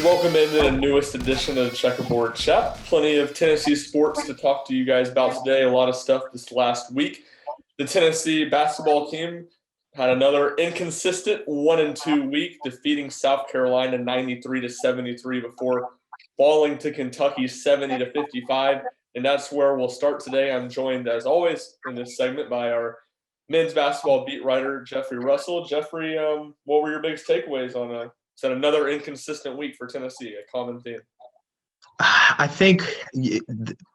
Welcome into the newest edition of Checkerboard Chat. Plenty of Tennessee sports to talk to you guys about today. A lot of stuff this last week. The Tennessee basketball team had another inconsistent 1-2 week, defeating South Carolina 93-73 before falling to Kentucky 70-55. And that's where we'll start today. I'm joined, as always, in this segment by our men's basketball beat writer, Jeffrey Russell. Jeffrey, what were your biggest takeaways on said another inconsistent week for Tennessee, a common theme? I think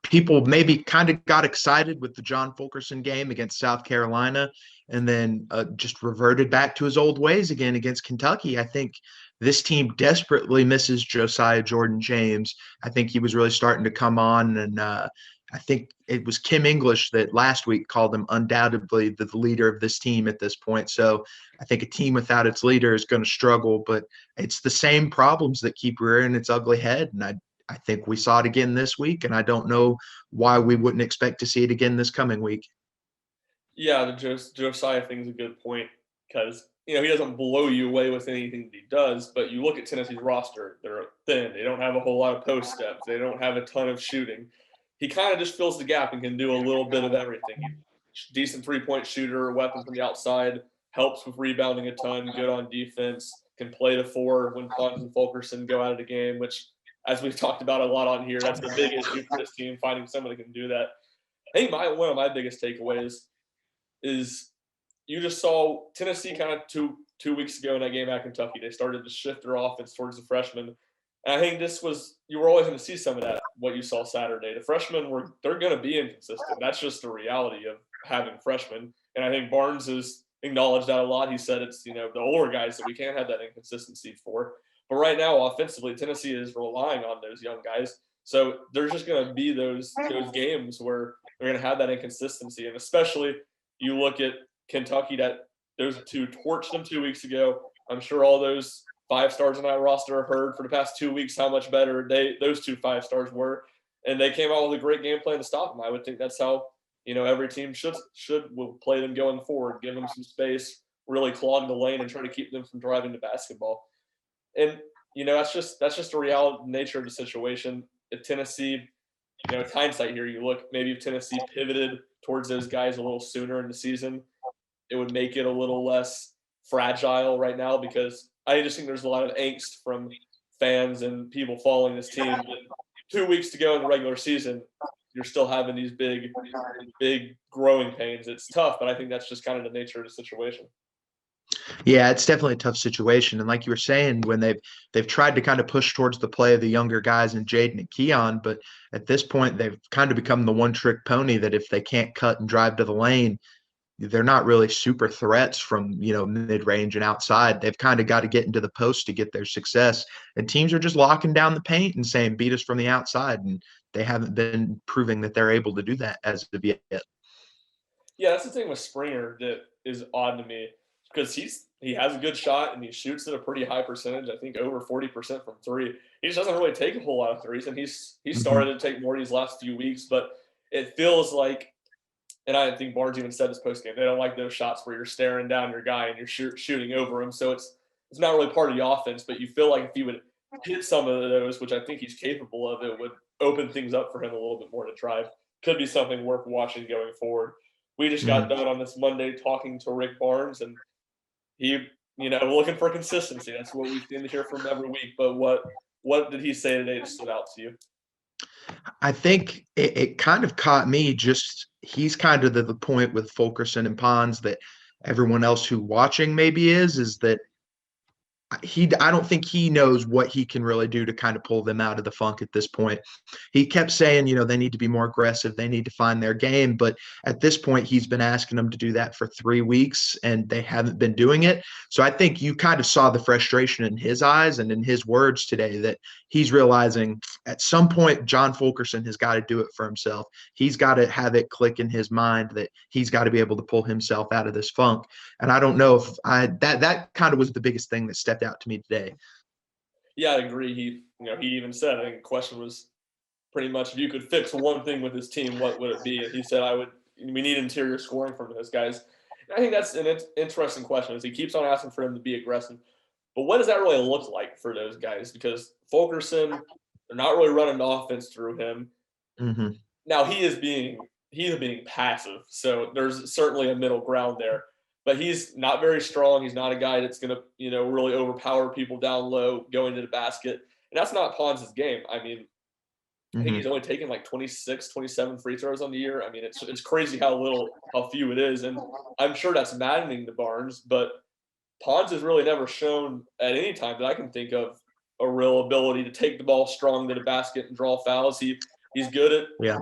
people maybe kind of got excited with the John Fulkerson game against South Carolina and then just reverted back to his old ways again against Kentucky. I think this team desperately misses Josiah Jordan-James. I think he was really starting to come on, and I think it was Kim English that last week called him undoubtedly the leader of this team at this point. So I think a team without its leader is going to struggle, but it's the same problems that keep rearing its ugly head. And I think we saw it again this week, and I don't know why we wouldn't expect to see it again this coming week. Yeah, the Josiah thing is a good point because he doesn't blow you away with anything that he does, but you look at Tennessee's roster; they're thin. They don't have a whole lot of post steps. They don't have a ton of shooting. He kind of just fills the gap and can do a little bit of everything. Decent 3-point shooter, weapon from the outside, helps with rebounding a ton, good on defense, can play the four when Pons and Fulkerson go out of the game, which, as we've talked about a lot on here, that's the big issue for this team, finding someone who can do that. I think one of my biggest takeaways is you just saw Tennessee kind of two weeks ago in that game at Kentucky. They started to shift their offense towards the freshmen. And I think you were always going to see some of that, what you saw Saturday. The freshmen they're going to be inconsistent. That's just the reality of having freshmen. And I think Barnes has acknowledged that a lot. He said it's, the older guys that we can't have that inconsistency for. But right now, offensively, Tennessee is relying on those young guys. So there's just going to be those games where they're going to have that inconsistency. And especially you look at Kentucky, that those two torched them 2 weeks ago. I'm sure all those 5 stars on that roster heard for the past 2 weeks how much better those 2 5 stars were. And they came out with a great game plan to stop them. I would think that's how, every team will play them going forward, give them some space, really clog the lane and try to keep them from driving the basketball. And that's just the reality nature of the situation. If Tennessee, it's hindsight here. You look, maybe if Tennessee pivoted towards those guys a little sooner in the season, it would make it a little less fragile right now, because I just think there's a lot of angst from fans and people following this team. But 2 weeks to go in the regular season, you're still having these big growing pains. It's tough, but I think that's just kind of the nature of the situation. Yeah, it's definitely a tough situation. And like you were saying, when they've tried to kind of push towards the play of the younger guys and Jaden and Keon, but at this point they've kind of become the one-trick pony that if they can't cut and drive to the lane, they're not really super threats from, mid-range and outside. They've kind of got to get into the post to get their success. And teams are just locking down the paint and saying, beat us from the outside. And they haven't been proving that they're able to do that as of yet. Yeah, that's the thing with Springer that is odd to me, because he has a good shot and he shoots at a pretty high percentage. I think over 40% from three. He just doesn't really take a whole lot of threes, and he's started to take more these last few weeks. But it feels like, and I think Barnes even said this post game, they don't like those shots where you're staring down your guy and you're shooting over him. So it's not really part of the offense. But you feel like if he would hit some of those, which I think he's capable of, it would open things up for him a little bit more to drive. Could be something worth watching going forward. We just got done on this Monday talking to Rick Barnes, and he, looking for consistency. That's what we seem to hear from every week. But what did he say today that stood out to you? I think it kind of caught me. Just he's kind of the point with Fulkerson and Pons that everyone else who watching maybe is that I don't think he knows what he can really do to kind of pull them out of the funk at this point. He kept saying, they need to be more aggressive. They need to find their game. But at this point, he's been asking them to do that for 3 weeks, and they haven't been doing it. So I think you kind of saw the frustration in his eyes and in his words today that he's realizing at some point, John Fulkerson has got to do it for himself. He's got to have it click in his mind that he's got to be able to pull himself out of this funk. And I don't know if that kind of was the biggest thing that stepped out to me today. Yeah, I agree. He even said, I think the question was pretty much, if you could fix one thing with his team, what would it be? And he said, we need interior scoring from those guys. And I think that's an interesting question, as he keeps on asking for him to be aggressive. But what does that really look like for those guys? Because Fulkerson, they're not really running the offense through him. Mhm. Now he's being passive, so there's certainly a middle ground there. But he's not very strong. He's not a guy that's gonna, really overpower people down low, going to the basket. And that's not Pons' game. I mean, I think he's Mhm. only taken like 26, 27 free throws on the year. I mean, it's crazy how few it is. And I'm sure that's maddening to Barnes, but Pons has really never shown at any time that I can think of a real ability to take the ball strong to the basket and draw fouls. He's good at Yeah.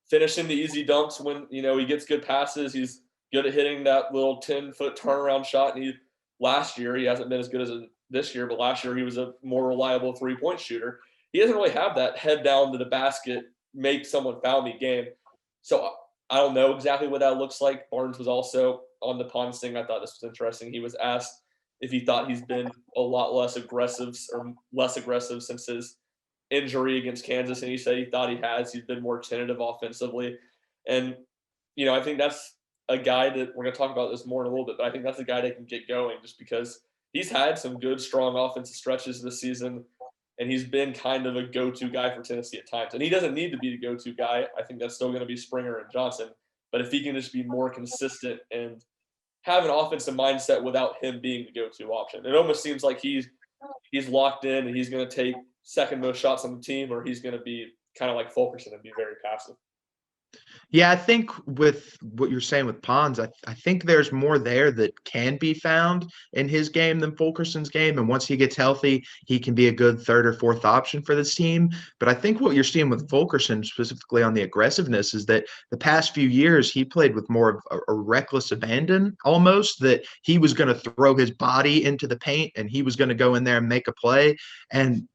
finishing the easy dunks when he gets good passes. He's good at hitting that little 10-foot turnaround shot. And last year he hasn't been as good as this year, but last year he was a more reliable 3-point shooter. He doesn't really have that head down to the basket, make someone foul me game. So I don't know exactly what that looks like. Barnes was also on the Pons thing. I thought this was interesting. He was asked if he thought he's been a lot less aggressive or less aggressive since his injury against Kansas, and he said he thought he has. He's been more tentative offensively, and I think that's a guy that we're going to talk about this more in a little bit. But I think that's a guy that can get going just because he's had some good, strong offensive stretches this season, and he's been kind of a go-to guy for Tennessee at times. And he doesn't need to be the go-to guy. I think that's still going to be Springer and Johnson. But if he can just be more consistent and have an offensive mindset without him being the go-to option, it almost seems like he's locked in and he's going to take second most shots on the team, or he's going to be kind of like Fulkerson and be very passive. Yeah, I think with what you're saying with Pons, I think there's more there that can be found in his game than Fulkerson's game. And once he gets healthy, he can be a good third or fourth option for this team. But I think what you're seeing with Fulkerson, specifically on the aggressiveness, is that the past few years he played with more of a reckless abandon almost, that he was going to throw his body into the paint and he was going to go in there and make a play. And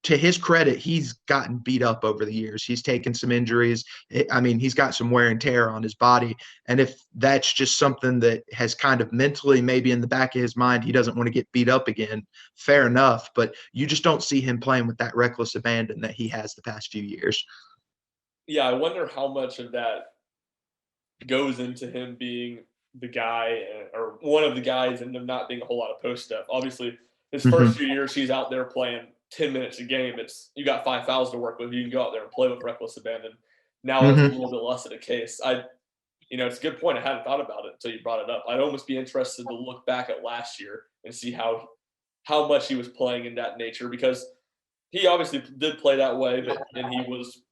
to his credit, he's gotten beat up over the years. He's taken some injuries. I mean, he's got some wear and tear on his body. And if that's just something that has kind of mentally maybe in the back of his mind, he doesn't want to get beat up again, fair enough. But you just don't see him playing with that reckless abandon that he has the past few years. Yeah, I wonder how much of that goes into him being the guy or one of the guys and there not being a whole lot of post stuff. Obviously, his first Mm-hmm. few years, he's out there playing 10 minutes a game. It's you got 5 fouls to work with. You can go out there and play with reckless abandon. Now it's a Mm-hmm. little bit less of the case. It's a good point. I hadn't thought about it until you brought it up. I'd almost be interested to look back at last year and see how much he was playing in that nature because he obviously did play that way, and he was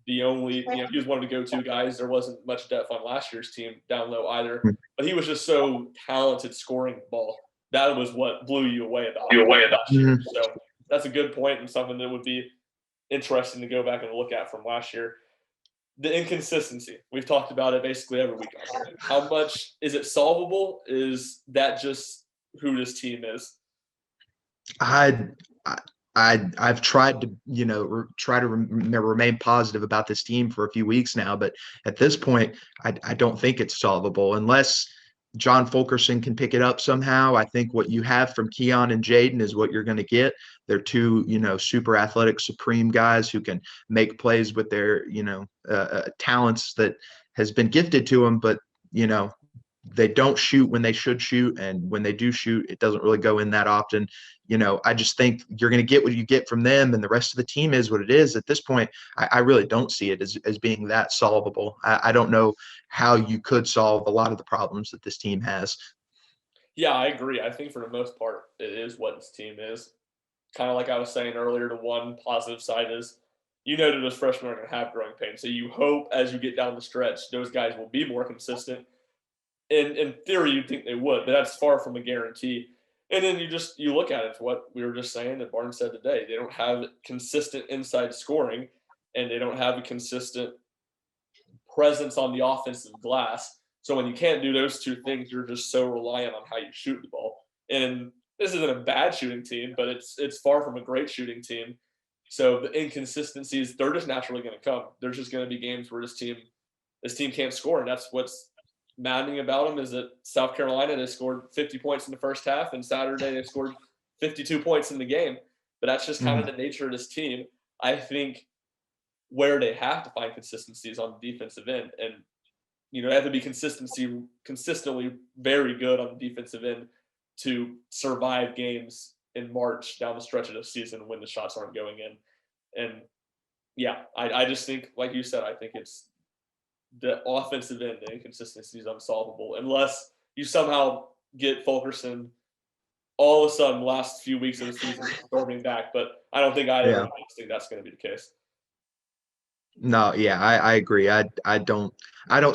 the only, he was one of the go-to guys. There wasn't much depth on last year's team down low either, but he was just so talented scoring the ball. That was what blew you away about him last year. Mm-hmm. So that's a good point and something that would be interesting to go back and look at from last year. The inconsistency. We've talked about it basically every week on here. How much is it solvable? Is that just who this team is? I, I've tried to, try to remain positive about this team for a few weeks now, but at this point, I don't think it's solvable unless John Fulkerson can pick it up somehow. I think what you have from Keon and Jaden is what you're going to get. They're two, super athletic, supreme guys who can make plays with their, talents that has been gifted to them, but you know, they don't shoot when they should shoot, and when they do shoot, it doesn't really go in that often. I just think you're going to get what you get from them, and the rest of the team is what it is. At this point, I really don't see it as being that solvable. I don't know how you could solve a lot of the problems that this team has. Yeah, I agree. I think for the most part, it is what this team is. Kind of like I was saying earlier, the one positive side is that those freshmen are going to have growing pains. So you hope as you get down the stretch, those guys will be more consistent. In theory, you'd think they would, but that's far from a guarantee. And then you look at it, it's what we were just saying that Barnes said today. They don't have consistent inside scoring, and they don't have a consistent presence on the offensive glass. So when you can't do those two things, you're just so reliant on how you shoot the ball. And this isn't a bad shooting team, but it's far from a great shooting team. So the inconsistencies, they're just naturally going to come. There's just going to be games where this team can't score, and that's what's maddening about them. Is that South Carolina, they scored 50 points in the first half, and Saturday they scored 52 points in the game. But that's just kind of Mhm. the nature of this team. I think where they have to find consistencies on the defensive end, and they have to be consistently very good on the defensive end to survive games in March down the stretch of the season when the shots aren't going in. And yeah, I just think, like you said, I think it's the offensive end, the inconsistency is unsolvable unless you somehow get Fulkerson all of a sudden last few weeks of the season storming back. But I don't think either Yeah. of us think that's going to be the case. No, yeah, I agree. I don't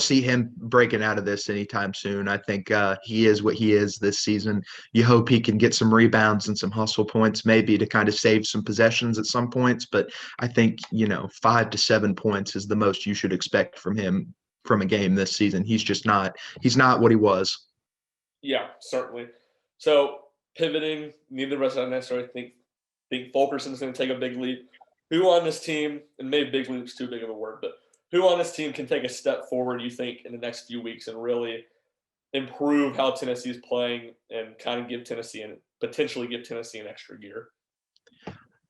see him breaking out of this anytime soon. I think he is what he is this season. You hope he can get some rebounds and some hustle points, maybe to kind of save some possessions at some points. But I think 5 to 7 points is the most you should expect from him from a game this season. He's just not. He's not what he was. Yeah, certainly. So pivoting, neither of us necessarily think Fulkerson's going to take a big leap. Who on this team, and maybe big leap's too big of a word, but who on this team can take a step forward, you think, in the next few weeks and really improve how Tennessee's playing and kind of potentially give Tennessee an extra gear?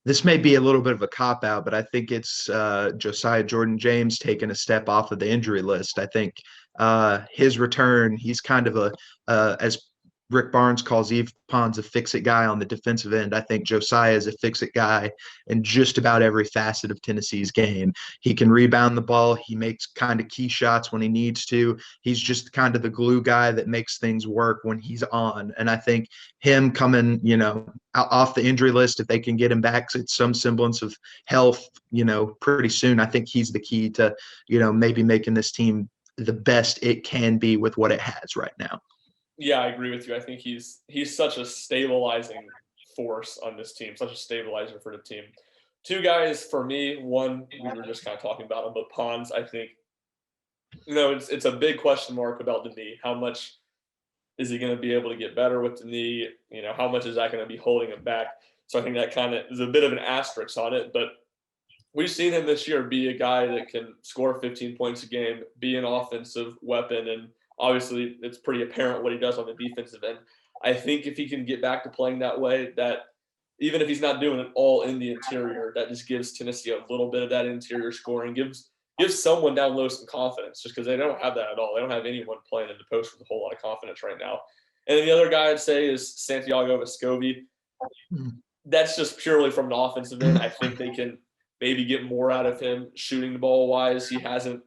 This may be a little bit of a cop out, but I think it's Josiah Jordan James taking a step off of the injury list. I think his return, he's kind of as Rick Barnes calls Eve Pons a fix-it guy on the defensive end. I think Josiah is a fix-it guy in just about every facet of Tennessee's game. He can rebound the ball. He makes kind of key shots when he needs to. He's just kind of the glue guy that makes things work when he's on. And I think him coming, off the injury list, if they can get him back to some semblance of health, pretty soon, I think he's the key to, maybe making this team the best it can be with what it has right now. Yeah, I agree with you. I think he's such a stabilizing force on this team, such a stabilizer for the team. Two guys for me. One, we were just kind of talking about him, but Pons, I think, it's a big question mark about the knee. How much is he going to be able to get better with the knee? How much is that going to be holding him back? So I think that kind of is a bit of an asterisk on it. But we've seen him this year be a guy that can score 15 points a game, be an offensive weapon, and obviously it's pretty apparent what he does on the defensive end. I think if he can get back to playing that way, that even if he's not doing it all in the interior, that just gives Tennessee a little bit of that interior scoring, gives someone down low some confidence, just because they don't have that at all. They don't have anyone playing in the post with a whole lot of confidence right now. And then the other guy I'd say is Santiago Vescovi. That's just purely from an offensive end. I think they can maybe get more out of him shooting the ball wise. He hasn't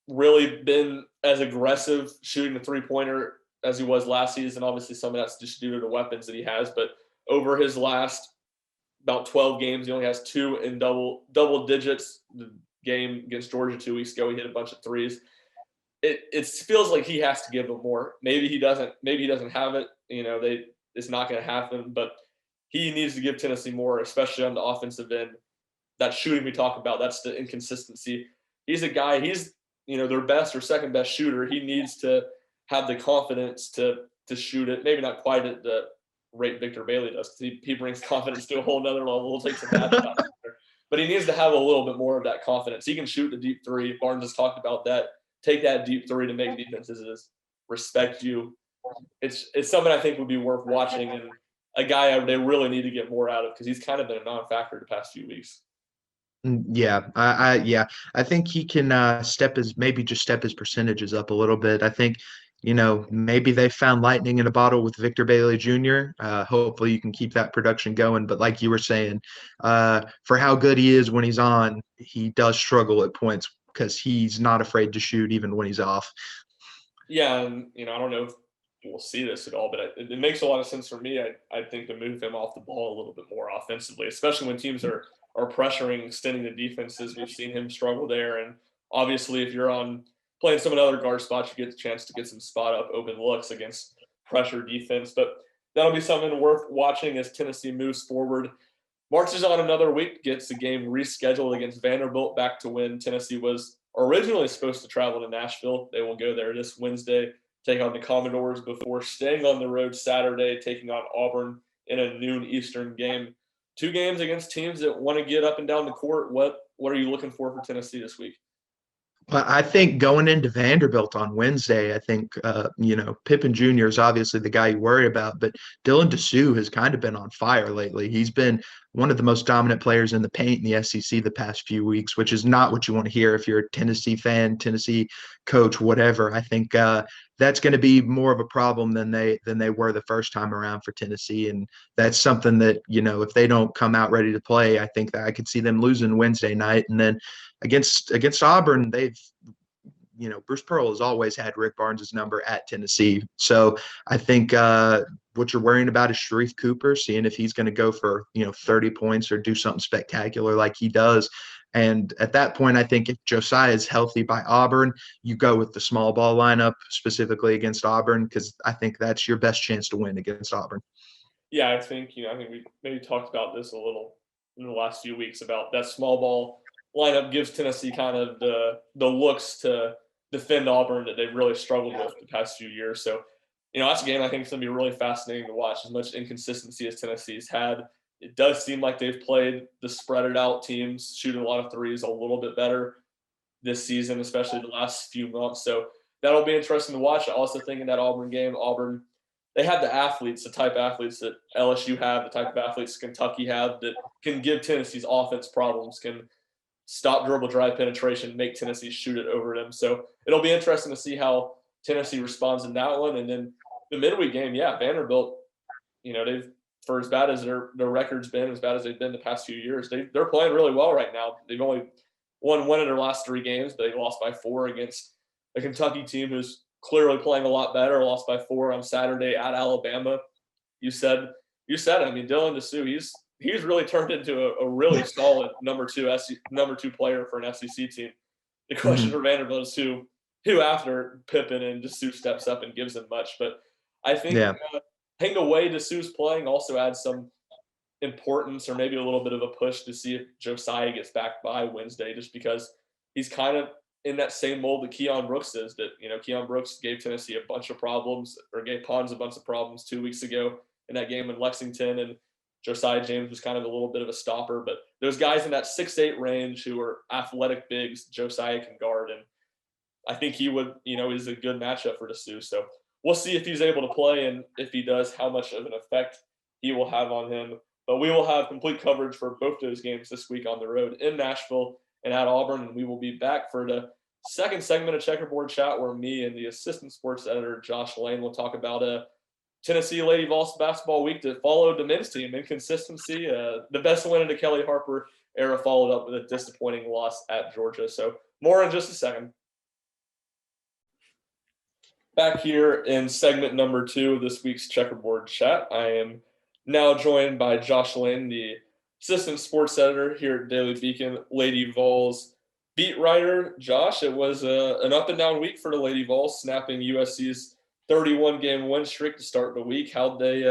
really been as aggressive shooting the three-pointer as he was last season. Obviously, some of that's just due to the weapons that he has. But over his last about 12 games, he only has 2 in double digits. The game against Georgia 2 weeks ago, he hit a bunch of threes. It feels like he has to give them more. Maybe he doesn't have it. It's not going to happen. But he needs to give Tennessee more, especially on the offensive end. That shooting we talk about, that's the inconsistency. He's a guy, he's their best or second best shooter. He needs to have the confidence to shoot it. Maybe not quite at the rate Victor Bailey does, because he brings confidence to a whole nother level. We'll take some bad shots there. But he needs to have a little bit more of that confidence. He can shoot the deep three. Barnes has talked about that. Take that deep three to make defenses respect you. It's something I think would be worth watching, and a guy they really need to get more out of, because he's kind of been a non-factor the past few weeks. Yeah, I think he can step his percentages up a little bit. I think, maybe they found lightning in a bottle with Victor Bailey Jr. Hopefully you can keep that production going. But like you were saying, for how good he is when he's on, he does struggle at points because he's not afraid to shoot even when he's off. Yeah, and I don't know if we'll see this at all, but it makes a lot of sense for me. I think to move him off the ball a little bit more offensively, especially when teams are pressuring, extending the defenses. We've seen him struggle there. And obviously, if you're playing some of the other guard spots, you get the chance to get some spot up open looks against pressure defense. But that'll be something worth watching as Tennessee moves forward. Marches on another week, gets the game rescheduled against Vanderbilt back to when Tennessee was originally supposed to travel to Nashville. They will go there this Wednesday, take on the Commodores before staying on the road Saturday, taking on Auburn in a noon Eastern game. 2 games against teams that want to get up and down the court. What are you looking for Tennessee this week? Well, I think going into Vanderbilt on Wednesday, I think, Pippen Jr. is obviously the guy you worry about, but Dylan Dessou has kind of been on fire lately. He's been one of the most dominant players in the paint in the SEC the past few weeks, which is not what you want to hear if you're a Tennessee fan, Tennessee coach, whatever. I think that's going to be more of a problem than they were the first time around for Tennessee, and that's something that, if they don't come out ready to play, I think that I could see them losing Wednesday night. And then against Auburn, Bruce Pearl has always had Rick Barnes' number at Tennessee. So I think what you're worrying about is Sharif Cooper, seeing if he's going to go for, 30 points or do something spectacular like he does. And at that point, I think if Josiah is healthy by Auburn, you go with the small ball lineup specifically against Auburn, because I think that's your best chance to win against Auburn. Yeah, I think we maybe talked about this a little in the last few weeks about that small ball lineup gives Tennessee kind of the looks to defend Auburn that they've really struggled with the past few years. So, that's a game I think is going to be really fascinating to watch. As much inconsistency as Tennessee's had, it does seem like they've played the spread it out teams, shooting a lot of threes a little bit better this season, especially the last few months. So that'll be interesting to watch. I also think in that Auburn game, they have the athletes, the type of athletes that LSU have, the type of athletes Kentucky have that can give Tennessee's offense problems, can stop dribble drive penetration, make Tennessee shoot it over them. So it'll be interesting to see how Tennessee responds in that one. And then the midweek game, yeah, Vanderbilt, they've, for as bad as their record's been, as bad as they've been the past few years, they're playing really well right now. They've only won one of their last 3 games, but they lost by 4 against a Kentucky team who's clearly playing a lot better. Lost by 4 on Saturday at Alabama. You said it. I mean, Dylan DeSue, he's really turned into a really solid number two player for an SEC team. The question for Vanderbilt is who after Pippen and DeSue steps up and gives them much. But I think taking away DeSue's playing also adds some importance or maybe a little bit of a push to see if Josiah gets back by Wednesday, just because he's kind of in that same mold that Keon Brooks is. That Keon Brooks gave Tennessee a bunch of problems, or gave Pons a bunch of problems 2 weeks ago in that game in Lexington, and Josiah James was kind of a little bit of a stopper. But those guys in that 6'8" range who are athletic bigs, Josiah can guard, and I think he would, is a good matchup for DeSue. So we'll see if he's able to play, and if he does, how much of an effect he will have on him. But we will have complete coverage for both those games this week on the road in Nashville and at Auburn, and we will be back for the second segment of Checkerboard Chat, where me and the assistant sports editor, Josh Lane, will talk about a Tennessee Lady Vols basketball week that followed the men's team. Inconsistency, the best win of the Kelly Harper era followed up with a disappointing loss at Georgia. So more in just a second. Back here in segment number 2 of this week's Checkerboard Chat, I am now joined by Josh Lynn, the assistant sports editor here at Daily Beacon, Lady Vols beat writer. Josh, it was an up and down week for the Lady Vols, snapping USC's 31-game win streak to start the week. How'd they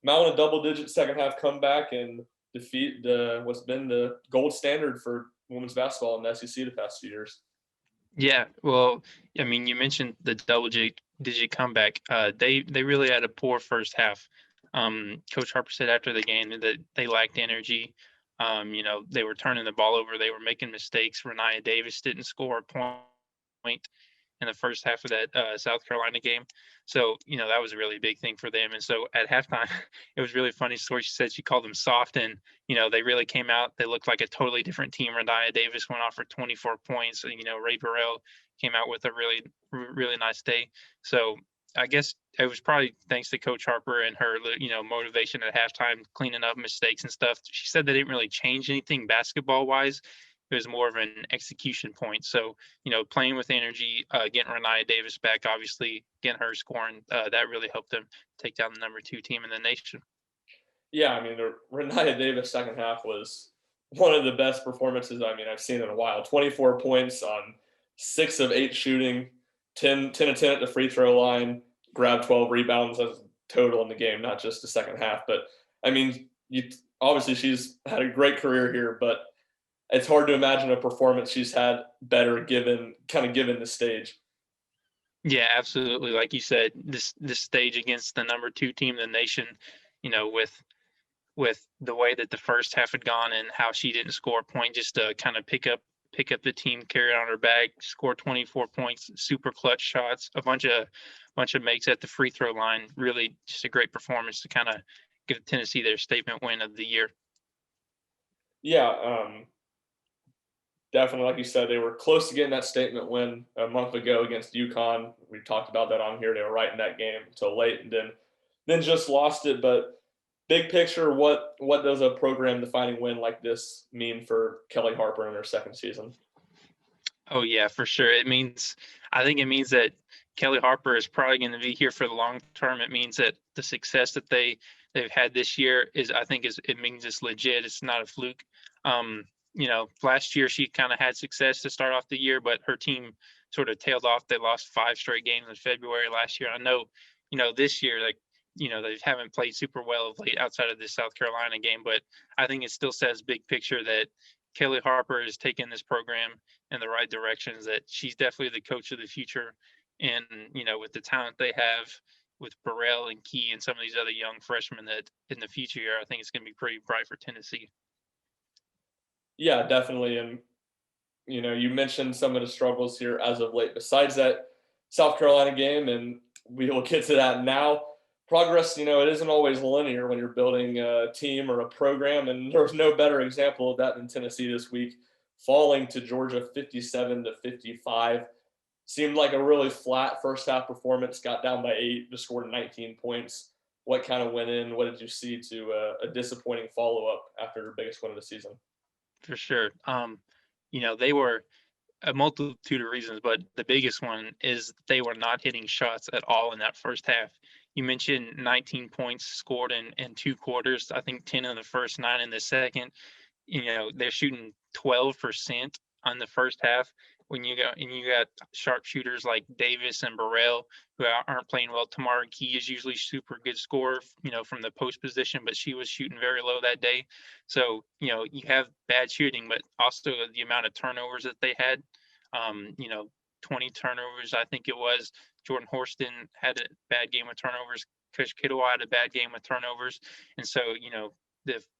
mount a double-digit second-half comeback and defeat what's been the gold standard for women's basketball in the SEC the past few years? Yeah, well, I mean, you mentioned the double-digit comeback. They really had a poor first half. Coach Harper said after the game that they lacked energy. They were turning the ball over. They were making mistakes. Renaya Davis didn't score a point in the first half of that South Carolina game. So, that was a really big thing for them. And so at halftime, it was really funny story. She said she called them soft, and, they really came out. They looked like a totally different team. Renaya Davis went off for 24 points. Ray Burrell came out with a really, really nice day. So I guess it was probably thanks to Coach Harper and her, motivation at halftime, cleaning up mistakes and stuff. She said they didn't really change anything basketball-wise. It was more of an execution point. So, playing with energy, getting Renaya Davis back, obviously getting her scoring, that really helped them take down the number 2 team in the nation. Yeah, I mean, the Renaya Davis second half was one of the best performances I've seen in a while. 24 points on 6 of 8 shooting, 10 of 10 at the free throw line, grabbed 12 rebounds as total in the game, not just the second half. But, obviously she's had a great career here, but it's hard to imagine a performance she's had better given the stage. Yeah, absolutely. Like you said, this stage against the number 2 team in the nation, with the way that the first half had gone and how she didn't score a point, just to kind of pick up the team, carry it on her back, score 24 points, super clutch shots, a bunch of makes at the free throw line. Really just a great performance to kind of give Tennessee their statement win of the year. Yeah, definitely, like you said, they were close to getting that statement win a month ago against UConn. We talked about that on here. They were right in that game until late, and then just lost it. But big picture, what does a program-defining win like this mean for Kelly Harper in her second season? Oh yeah, for sure. I think it means that Kelly Harper is probably going to be here for the long term. It means that the success that they've had this year it means it's legit. It's not a fluke. Last year she kind of had success to start off the year, but her team sort of tailed off. They lost 5 straight games in February last year. I know, this year, they haven't played super well of late outside of this South Carolina game, but I think it still says big picture that Kelly Harper is taking this program in the right directions, that she's definitely the coach of the future. And, with the talent they have with Burrell and Key and some of these other young freshmen, that in the future year, I think it's going to be pretty bright for Tennessee. Yeah, definitely. And you mentioned some of the struggles here as of late. Besides that South Carolina game, and we will get to that now. Progress, it isn't always linear when you're building a team or a program, and there's no better example of that than Tennessee this week, falling to Georgia 57-55. Seemed like a really flat first half performance. Got down by 8, just scored 19 points. What kind of went in? What did you see to a disappointing follow up after their biggest win of the season? For sure. They were a multitude of reasons, but the biggest one is they were not hitting shots at all in that first half. You mentioned 19 points scored in 2 quarters. I think 10 in the first, 9 in the second. They're shooting 12% on the first half. When you got sharpshooters like Davis and Burrell who aren't playing well. Tamara Key is usually super good scorer, from the post position, but she was shooting very low that day. So, you have bad shooting, but also the amount of turnovers that they had. 20 turnovers, I think it was. Jordan Horston had a bad game with turnovers. Kush Kidaway had a bad game with turnovers. And so,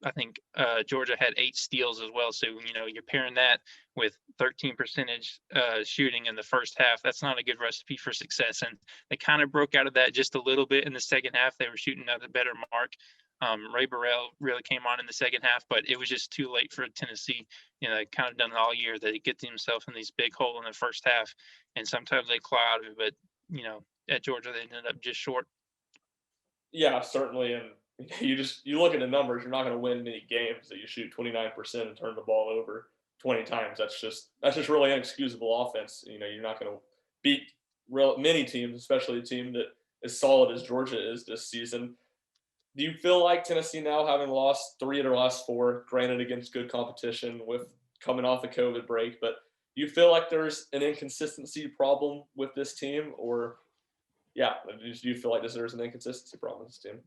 I think Georgia had 8 steals as well. So, you're pairing that with 13% shooting in the first half. That's not a good recipe for success. And they kind of broke out of that just a little bit in the second half. They were shooting at a better mark. Ray Burrell really came on in the second half, but it was just too late for Tennessee. They kind of done it all year. They get themselves in these big hole in the first half, and sometimes they claw out of it. But at Georgia, they ended up just short. Yeah, certainly. And you look at the numbers, you're not going to win many games that you shoot 29% and turn the ball over 20 times. That's just really inexcusable offense. You're not going to beat many teams, especially a team that as solid as Georgia is this season. Do you feel like Tennessee now, having lost 3 of their last 4, granted against good competition with coming off the COVID break, but do you feel like there's an inconsistency problem with this team, or yeah, do you feel like there's an inconsistency problem with this team?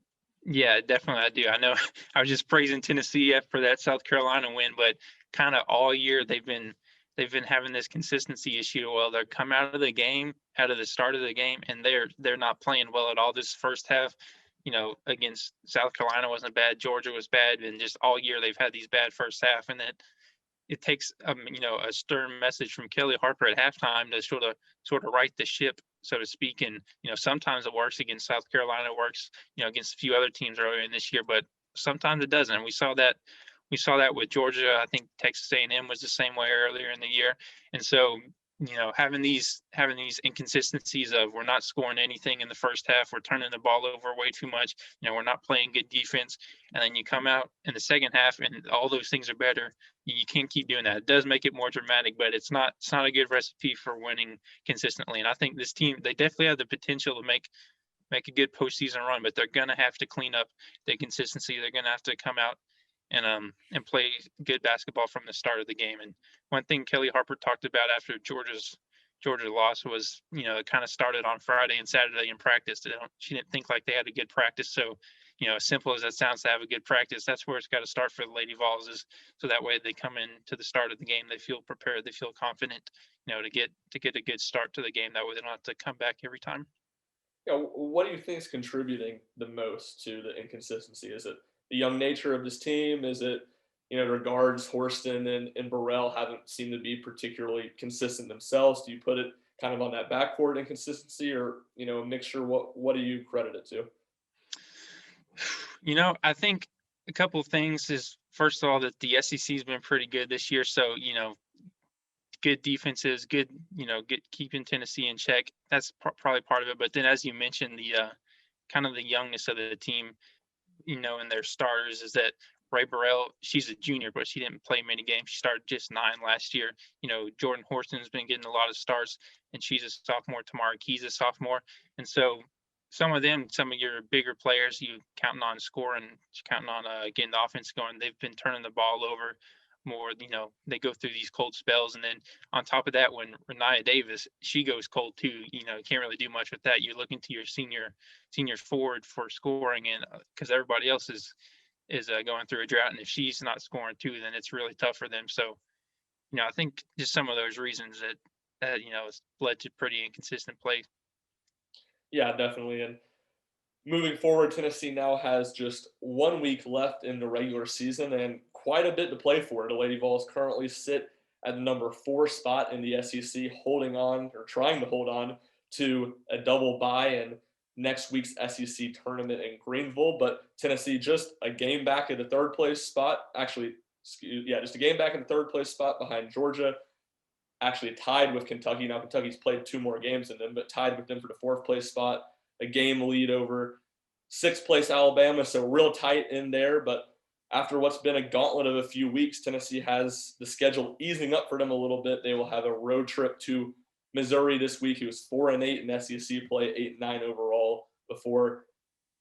Yeah, definitely I do. I know I was just praising Tennessee after that South Carolina win, but kind of all year they've been having this consistency issue. Well, they're come out of the start of the game, and they're not playing well at all. This first half, against South Carolina wasn't bad, Georgia was bad, and just all year they've had these bad first half, and then it takes a stern message from Kelly Harper at halftime to sort of right the ship, so to speak. And sometimes it works against South Carolina, it works against a few other teams earlier in this year, but sometimes it doesn't. And we saw that with Georgia. I think Texas A&M was the same way earlier in the year. And so having these inconsistencies of we're not scoring anything in the first half, we're turning the ball over way too much, we're not playing good defense, and then you come out in the second half and all those things are better. You can't keep doing that. It does make it more dramatic, but it's not a good recipe for winning consistently. And I think this team, they definitely have the potential to make a good postseason run, but they're gonna have to clean up the consistency. They're gonna have to come out and play good basketball from the start of the game. And one thing Kelly Harper talked about after Georgia loss was, it kind of started on Friday and Saturday in practice. She didn't think like they had a good practice. So, as simple as that sounds to have a good practice, that's where it's got to start for the Lady Vols, is so that way they come in to the start of the game, they feel prepared, they feel confident, to get a good start to the game. That way they don't have to come back every time. Yeah, what do you think is contributing the most to the inconsistency? Is it the young nature of this team? Is it, regards Horston and Burrell haven't seemed to be particularly consistent themselves? Do you put it kind of on that backcourt inconsistency, or, a mixture? What do you credit it to? I think A couple of things is, first of all, that the SEC has been pretty good this year. So, good defenses, good, keeping Tennessee in check. That's probably part of it. But then, as you mentioned, the kind of the youngness of the team, and their starters, is that Ray Burrell, she's a junior, but she didn't play many games. She started just 9 last year. Jordan Horston's been getting a lot of starts, and she's a sophomore. Tamara Key's a sophomore. And so some of your bigger players, you counting on scoring, counting on getting the offense going, they've been turning the ball over more. They go through these cold spells. And then on top of that, when Renaya Davis, she goes cold too, you can't really do much with that. You're looking to your senior forward for scoring, and because everybody else is going through a drought, and if she's not scoring too, then it's really tough for them. So, I think just some of those reasons that has led to pretty inconsistent play. Yeah, definitely. And moving forward, Tennessee now has just 1 week left in the regular season and quite a bit to play for. The Lady Vols currently sit at the number 4 spot in the SEC, holding on or trying to hold on to a double bye in next week's SEC tournament in Greenville. But Tennessee just a game back at the 3rd place spot. Actually, just a game back in the 3rd place spot behind Georgia. Actually tied with Kentucky. Now Kentucky's played 2 more games than them, but tied with them for the 4th place spot. A game lead over 6th place Alabama, so real tight in there. But after what's been a gauntlet of a few weeks, Tennessee has the schedule easing up for them a little bit. They will have a road trip to Missouri this week. He was 4-8 in SEC play, 8-9 overall, before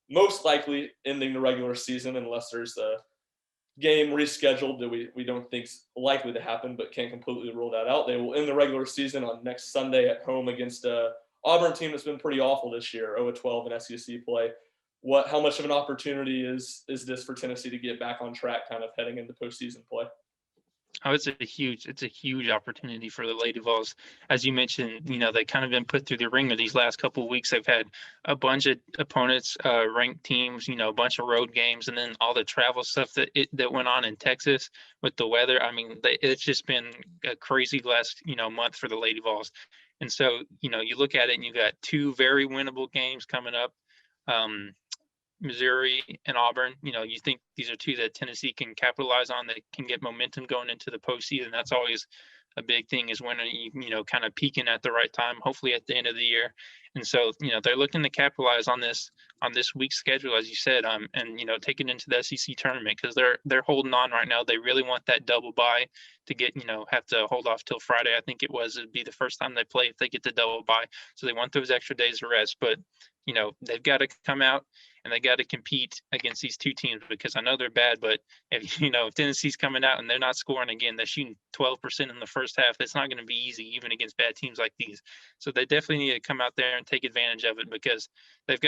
most likely ending the regular season, unless there's a game rescheduled that we don't think's likely to happen, but can't completely rule that out. They will end the regular season on next Sunday at home against a Auburn team that's been pretty awful this year, 0-12 in SEC play. How much of an opportunity is this for Tennessee to get back on track, kind of heading into postseason play? Oh, it's a huge opportunity for the Lady Vols. As you mentioned, they kind of been put through the ringer these last couple of weeks. They've had a bunch of opponents, ranked teams, a bunch of road games, and then all the travel stuff that went on in Texas with the weather. I mean, it's just been a crazy last, month for the Lady Vols. And so, you look at it and you got 2 very winnable games coming up. Missouri and Auburn, you think these are 2 that Tennessee can capitalize on, that can get momentum going into the postseason. That's always a big thing, is when you kind of peaking at the right time, hopefully at the end of the year. And so, they're looking to capitalize on this week's schedule, as you said, and take it into the SEC tournament, because they're holding on right now. They really want that double bye to get, have to hold off till Friday. I think it'd be the first time they play if they get the double bye. So they want those extra days of rest, but they've got to come out and they got to compete against these 2 teams, because I know they're bad, but if Tennessee's coming out and they're not scoring again, they're shooting 12% in the first half. It's not going to be easy, even against bad teams like these. So they definitely need to come out there and take advantage of it, because they've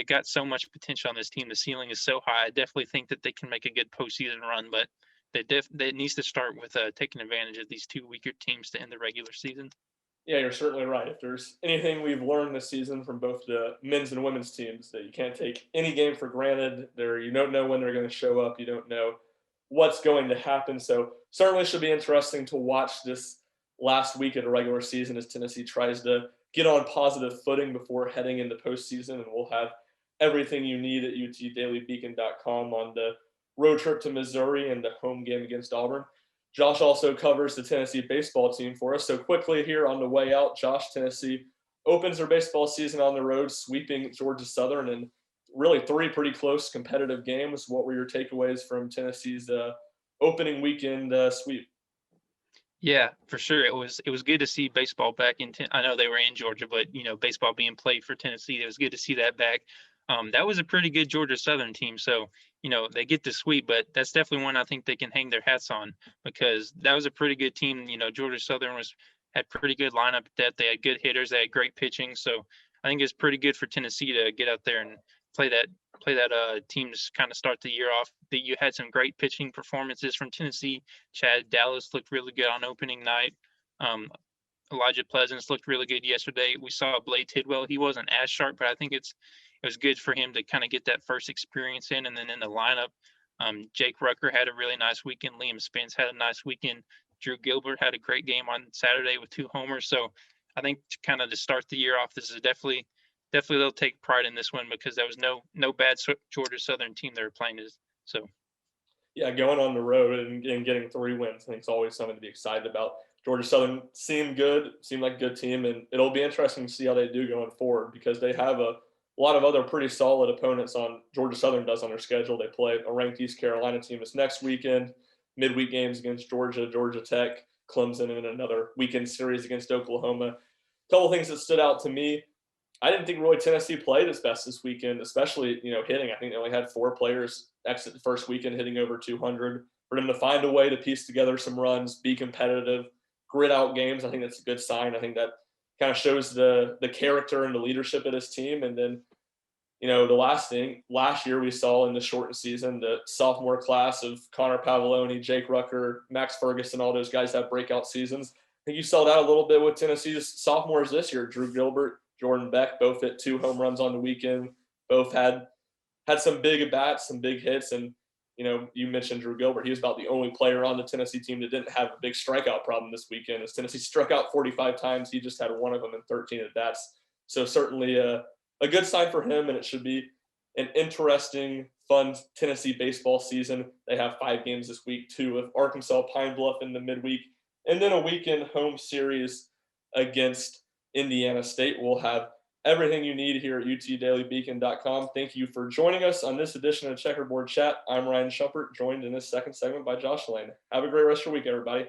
got so much potential on this team. The ceiling is so high. I definitely think that they can make a good postseason run, but they needs to start with taking advantage of these 2 weaker teams to end the regular season. Yeah, you're certainly right. If there's anything we've learned this season from both the men's and women's teams, that you can't take any game for granted. You don't know when they're going to show up. You don't know what's going to happen. So certainly should be interesting to watch this last week of the regular season as Tennessee tries to get on positive footing before heading into postseason. And we'll have everything you need at utdailybeacon.com on the road trip to Missouri and the home game against Auburn. Josh also covers the Tennessee baseball team for us. So quickly here on the way out, Josh, Tennessee opens their baseball season on the road, sweeping Georgia Southern, and really 3 pretty close competitive games. What were your takeaways from Tennessee's opening weekend sweep? Yeah, for sure. It was good to see baseball back in. I know they were in Georgia, but baseball being played for Tennessee, it was good to see that back. That was a pretty good Georgia Southern team. So they get the sweep, but that's definitely one I think they can hang their hats on, because that was a pretty good team. Georgia Southern had pretty good lineup depth. They had good hitters. They had great pitching. So I think it's pretty good for Tennessee to get out there and play that team to kind of start the year off. That you had some great pitching performances from Tennessee. Chad Dallas looked really good on opening night. Elijah Pleasance looked really good yesterday. We saw Blade Tidwell. He wasn't as sharp, but I think it was good for him to kind of get that first experience in. And then in the lineup, Jake Rucker had a really nice weekend. Liam Spence had a nice weekend. Drew Gilbert had a great game on Saturday with 2 homers. So I think kind of to start the year off, this is definitely they'll take pride in this one, because there was no bad Georgia Southern team they were playing So Yeah, going on the road and getting 3 wins, I think, is always something to be excited about. Georgia Southern seemed like a good team, and it'll be interesting to see how they do going forward because they have a lot of other pretty solid opponents on Georgia Southern does on their schedule. They play a ranked East Carolina team this next weekend, midweek games against Georgia, Georgia Tech, Clemson, and another weekend series against Oklahoma. A couple things that stood out to me. I didn't think really Tennessee played its best this weekend, especially, hitting. I think they only had 4 players exit the first weekend hitting over 200. For them to find a way to piece together some runs, be competitive, grit out games, I think that's a good sign. I think that kind of shows the character and the leadership of this team. And then, the last thing, last year we saw in the shortened season, the sophomore class of Connor Pavoloni, Jake Rucker, Max Ferguson, all those guys have breakout seasons. I think you saw that a little bit with Tennessee's sophomores this year. Drew Gilbert, Jordan Beck, both hit 2 home runs on the weekend. Both had some big at bats, some big hits. And, you mentioned Drew Gilbert. He was about the only player on the Tennessee team that didn't have a big strikeout problem this weekend. As Tennessee struck out 45 times, he just had one of them in 13 at bats. So certainly a good sign for him, and it should be an interesting, fun Tennessee baseball season. They have 5 games this week, 2 with Arkansas Pine Bluff in the midweek, and then a weekend home series against Indiana State. We'll have everything you need here at utdailybeacon.com. Thank you for joining us on this edition of Checkerboard Chat. I'm Ryan Schumpert, joined in this second segment by Josh Lane. Have a great rest of your week, everybody.